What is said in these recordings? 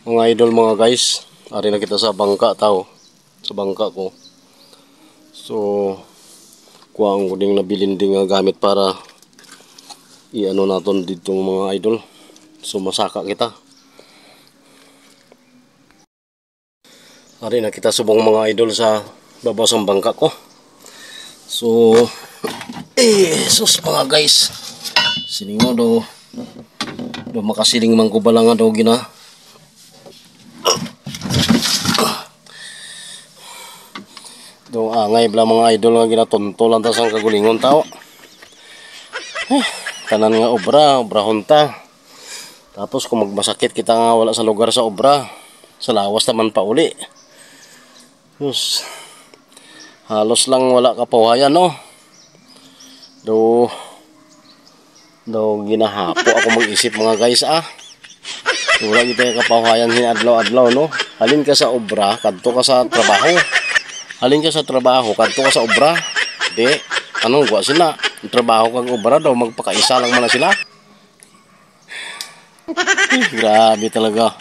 Mga idol, mga guys, ari na kita sa bangka tao. Sa bangka ko. So kuha ko ding nabilin ding gamit para i-ano naton dito mga idol. So masaka kita. Ari na kita subong mga idol sa babaw ng bangka ko. So sus mga guys, sining mo do makasiling man ko bala nga daw gina. Do angay bala mga idol nga ginatontolan ta sang kagulingon tao. Tanan nga obra honta. Tapos kung magmasakit kita nga wala sa lugar sa obra, sa lawas naman pa uli. Sus, halos lang wala kapawayan no. Do ginahapo ako mag-isip mga guys wala kita kapawayan hinadlaw-adlaw no. Halin ka sa obra, kadto ka sa trabaho. Halin ka sa trabaho, kadto ka sa obra. Di, anong gwa sila? Trabaho kang obra daw, magpakaisa lang man na sila. Grabe talaga.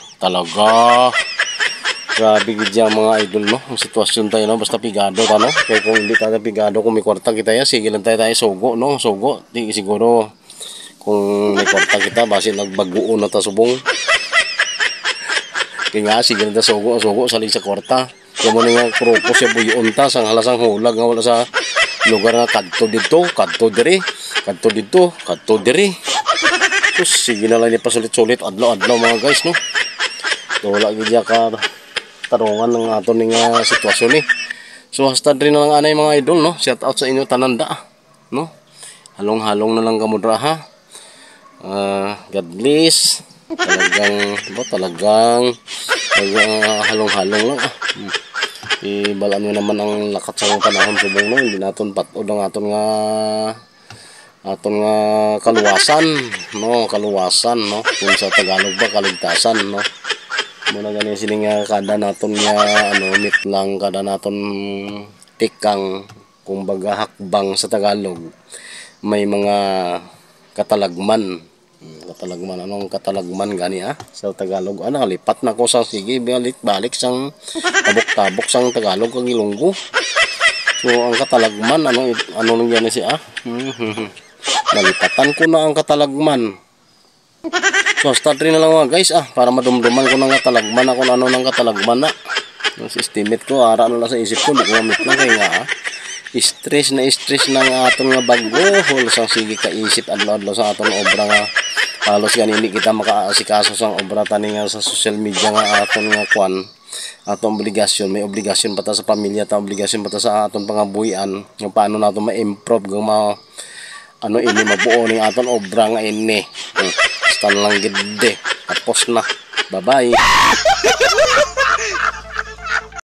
Grabe gidya mga idol no. Ang sitwasyon tayo no, basta pigado ta no. Kaya kung hindi tayo pigado, kung may kwarta kita ya, sige lang tayo sugo no. Sugo, di siguro kung may kwarta kita, basi nagbaguon na ta subong. Kaya nga, sige lang tayo sugo, saling sa kwarta. Kaya mo nga krupo siya buyon ta, sang halasang hulag nga wala sa lugar nga kadto dito, kadto diri, kadto dito, kadto diri. Tapos sige na lang ni pasulit-sulit, adlaw-adlaw mga guys no. So wala gidya ka tarungan ng aton ning sitwasyon ni. So hasta rin na lang anay mga idol no. Shout out sa inyo tananda no. Halong-halong na lang kamo dra ha. God bless. Talagang halong-halong lang Ibalaan nyo naman ang lakat sa panahon subong no. Hindi naton patod ang aton nga kaluwasan no, kung sa Tagalog ba kaligtasan no. Muna gani sining kada naton nga mit lang, kada naton tikang kumbaga hakbang sa Tagalog, may mga katalagman. Anong katalagman gani sa Tagalog? Lipat na ko sa sige balik sang tabok-tabok sang Tagalog kang Ilonggo. So ang katalagman ano nang gani siya nalipatan ko na ang katalagman. So start rin na lang mga guys para madumduman ko ng katalagman ako ano ng katalagman na. Yung estimate ko ara na lang sa isip ko, di ko mamit lang kaya nga stress na nga aton nga bago hol sang sige ka isip adlaw-adlaw sa aton obra nga halos ganini kita makaasikaso sang obra tani nga sa social media nga aton nga kwan atong obligasyon, may obligasyon pa ta sa pamilya ta, obligasyon pa ta sa aton pangabuhian nga paano nato ma-improve kung ini mabuo ning aton obra nga ini. Basta lang gid tapos na. Bye bye.